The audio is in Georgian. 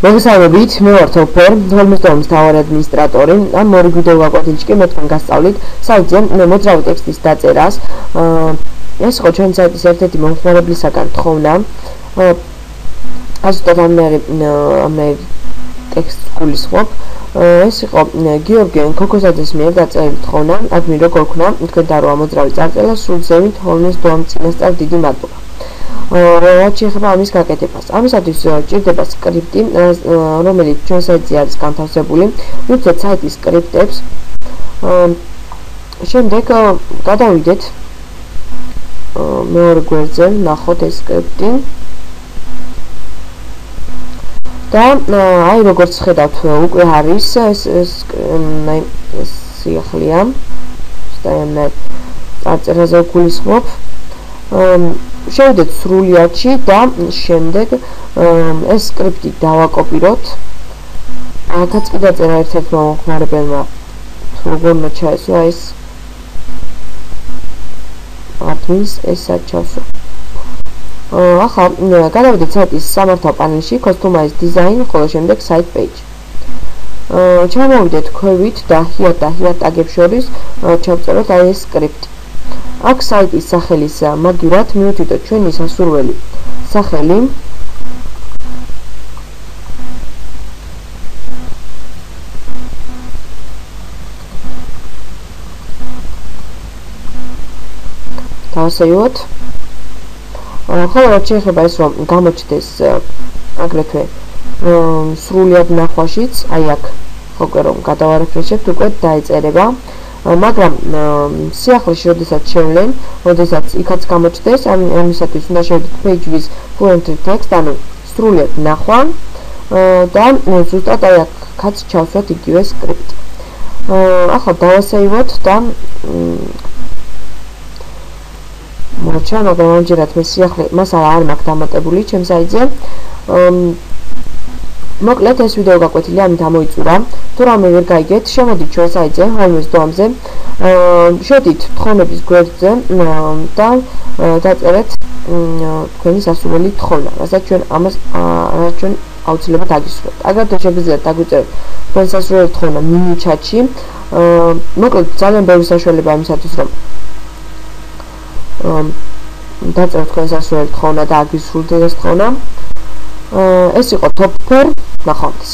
მოგესალმებით, მე ვარ თოფერ, თორმეტოვის მთავარი ადმინისტრატორი. ამ ორი ვიდეო გაკვეთილში კი მე თქვენ გასწავლით, საერთოდ მოძრავი ტექსტის დაწერას. ეს იყო ჩვენი საიტის ერთ-ერთი მომხმარებლისაგან თხოვნა. ასეთ ამნაირ ტექსტს გულისხმობ. ეს იყო გიორგი ქოქოსაძის მიერ დაწერილი თხოვნა. ადმინ როგორ ვქნა, თქვენ დააროა მოძრავი წარწერა, სრულზევით თხოვნის დოამ წინასწარ დიდი მადლობა. რაც შეეხება ამის გაკეთებას. ამისათვის ჭირდება სკრიპტი, რომელიც ჩვენ საიტზე არის განთავსებული. მივცეთ საიტის სკრიპტებს. შემდეგ გადავიდეთ მეორე გვერდზე, ნახოთ ეს სკრიპტი. და აი როგორც ხედავთ, უკვე არის ეს სიახლეა. სტაიამნერ წარწერაზე გულისხმობ. შევიდეთ სრულიადში და შემდეგ ეს სკრიპტი დავაკოპიროთ. აქაც კი დაწერა ერთ-ერთმა მომხმარებელმა თუ როგორ უნდა ჩაესვა ეს admins ეს საჩასო. ახლა გადავიდეთ საიტის სამართავ პანელში, customize design, ხოლო შემდეგ site page. ჩამოვიდეთ ქვევით და ჰიად ტაგებს შორის ჩავწეროთ აი ეს სკრიპტი. აქ საიტის სახელის მაგივრად მივუთითოთ ჩვენი სასურველი სახელი. დავასეიროთ. ხოლო რაც შეეხება ეს რომ გამოჩნდეს აგრეთვე სრულიად ნახვაშიც, აი აქ უკვე რომ გადავარეფრეშებთ, უკვე დაეწერება. მაგრამ სიახლეში როდესაც შევლენ, როდესაც იქაც გამოჩნდეს, ამისათვის უნდა შევიდეთ page with fluent text, ანუ სრულიად ნახვა და ზუსტად აი აქაც ჩავსვათ იგივე სკრიპტი. ახლა დავასეიროთ და მოჩა, მაგრამ ამჯერად მე სიახლე მასალა არ მაქვს დამატებული ჩემს საიტზე. მოკლედ ეს ვიდეო გაკვეთილი ამით ამოიწურა. თუ რამე ვერ გაიგეთ, შემოდით ჩვენ საიტზე, ჰომის დომზე, შევდით თხოვნების გვერდზე და დაწერეთ თქვენი სასურველი თხოვნა, რასაც ჩვენ აუცილებლად აგისურვებთ. აგრეთვე შეგიძლიათ დაგვიწეროთ თქვენი სასურველი თხოვნა მინი ჩატში. მოკლედ ძალიან ბევრი საშუალება ამისათვის, რომ დაწეროთ თქვენი სასურველი თხოვნა და აგისურვოთ ეს თხოვნა. ეს იყო თოფერ, ნახვამდის.